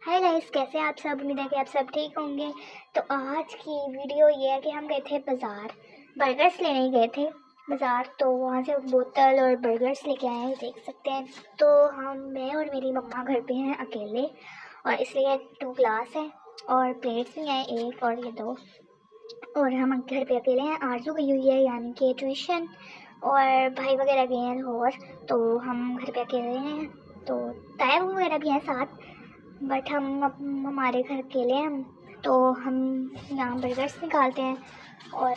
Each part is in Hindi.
हाय गाइस, कैसे हैं आप सब। उम्मीद है कि आप सब ठीक होंगे। तो आज की वीडियो ये है कि हम गए थे बाज़ार, बर्गर्स लेने गए थे बाज़ार। तो वहाँ से बोतल और बर्गर्स लेके आए हैं, देख सकते हैं। तो मैं और मेरी मम्मा घर पे हैं अकेले, और इसलिए 2 ग्लास हैं और प्लेट्स भी हैं, 1 और ये 2। और हम घर पे अकेले हैं। आरजू गई हुई है यानी कि ट्यूशन, और भाई वगैरह गए हैं और तो हम घर पे अकेले हैं। तो ताया वगैरह भी हैं साथ, बट हमारे घर अकेले हैं हम। तो हम यहाँ बर्गर्स निकालते हैं और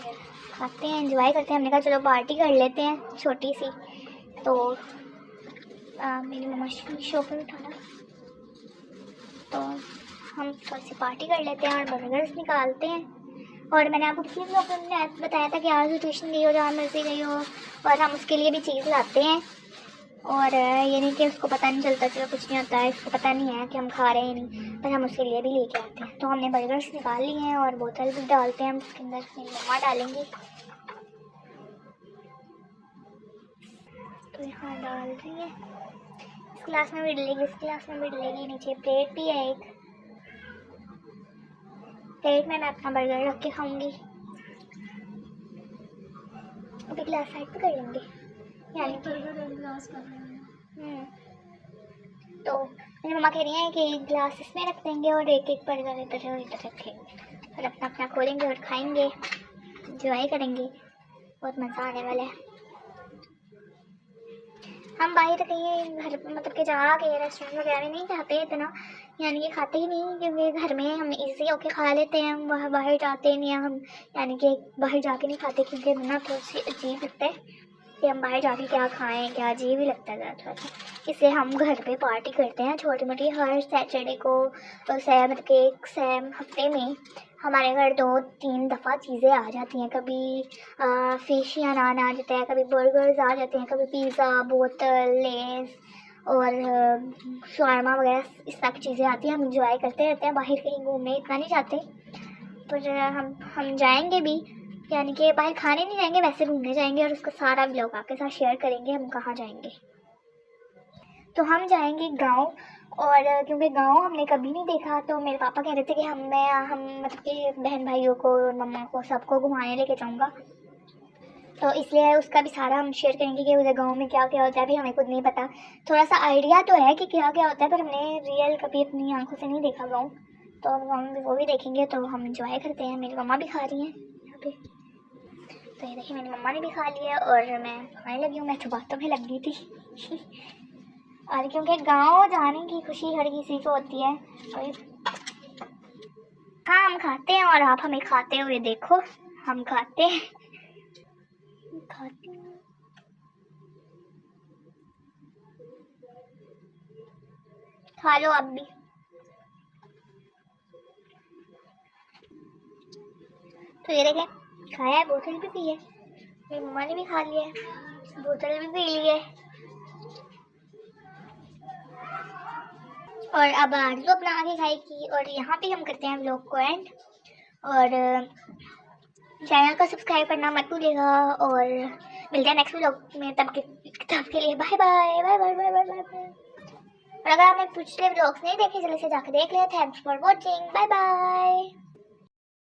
खाते हैं, एंजॉय करते हैं। हमने कहा चलो पार्टी कर लेते हैं छोटी सी। तो मेरी मम्मा शॉप में उठाना, तो हम थोड़ी सी पार्टी कर लेते हैं और बर्गर्स निकालते हैं। और मैंने आपको पिछले ब्लॉग में बताया था कि आज ट्यूशन गई हो, जहाँ मर्जी गई हो, और हम उसके लिए भी चीज़ लाते हैं। और ये नहीं कि उसको पता नहीं चलता, चलो कुछ नहीं होता है, इसको पता नहीं है कि हम खा रहे हैं नहीं, पर हम उसके लिए भी लेके आते हैं। तो हमने बर्गर्स निकाल लिए हैं और बोतल भी डालते हैं हम उसके अंदर, मेरी मम्मा डालेंगी। तो यहाँ डाल रही है, इस गिलास में भी डलेगी, इस गिलास में भी डलेगी। नीचे प्लेट भी है एक, प्लेट में मैं अपना बर्गर रख के खाऊंगी। अभी गिलास साइड पे कर लेंगे, यानी तो मेरी मम्मा कह रही हैं कि गिलास इसमें रख देंगे और एक एक बर्गर इधर और इधर रखेंगे, और अपना अपना खोलेंगे और खाएंगे, इंजॉय करेंगे। बहुत मज़ा आने वाला है। हम बाहर कहीं घर मतलब कि जाके रेस्टोरेंट वगैरह में नहीं खाते इतना, यानी कि खाते ही नहीं, क्योंकि घर में हम इजी होके खा लेते हैं। हम वहाँ बाहर जाते नहीं हैं हम, यानी कि बाहर जाके नहीं खाते, क्योंकि ना थोड़ी सी अजीब लगता है कि हम बाहर जाके क्या खाएं, क्या अजीब ही लगता है थोड़ा सा। इसलिए हम घर पे पार्टी करते हैं छोटी मोटी, हर सैटरडे को। तो मतलब कि एक सैम हफ्ते में हमारे घर 2-3 दफ़ा चीज़ें आ जाती हैं। कभी फ़िश या नान आ जाता है, कभी बर्गर्स आ जाते हैं, कभी पिज़्ज़ा, बोतल, लेस और शवारमा वगैरह, इस तरह की चीज़ें आती हैं। हम इंजॉय करते रहते हैं, बाहर कहीं घूमने इतना नहीं जाते, पर हम जाएंगे भी, यानी कि बाहर खाने नहीं जाएंगे, वैसे घूमने जाएंगे, और उसका सारा व्लॉग आपके साथ शेयर करेंगे हम कहाँ जाएंगे। तो हम जाएंगे गांव, और क्योंकि गांव हमने कभी नहीं देखा, तो मेरे पापा कह रहे थे कि हम मतलब कि बहन भाइयों को और मम्मा को सबको घुमाने लेके जाऊंगा। तो इसलिए उसका भी सारा हम शेयर करेंगे कि उधर गांव में क्या क्या होता है। अभी हमें खुद नहीं पता, थोड़ा सा आइडिया तो है कि क्या क्या होता है, पर हमने रियल कभी अपनी आंखों से नहीं देखा गाँव। तो हम वो भी देखेंगे, तो हम इंजॉय करते हैं। मेरी मम्मा भी खा रही हैं यहाँ पे, तो ये देखिए मेरी मम्मा ने भी खा लिया और मैं खाने लगी हूँ। मैं तो बातों में लग गई थी और क्योंकि गांव जाने की खुशी हर किसी को होती है। और हाँ, हम खाते हैं और आप हमें खाते हुए देखो। हम खाते हैं, खाते हैं। खा लो आप भी। तो ये देखें, खाया है, बोतल भी पी है, मेरी मम्मा ने भी खा लिया है, बोतल भी पी ली है। और अब आरज़ू अपना आगे खाएगी, और यहाँ पे हम करते हैं व्लॉग को एंड। और चैनल को सब्सक्राइब करना मत भूलिएगा, और मिलते हैं नेक्स्ट व्लॉग में। तब के लिए bye bye bye bye bye bye bye. और अगर आपने पिछले व्लॉग्स नहीं देखे, जल्दी से जाकर देख लें। Thanks for watching, bye bye.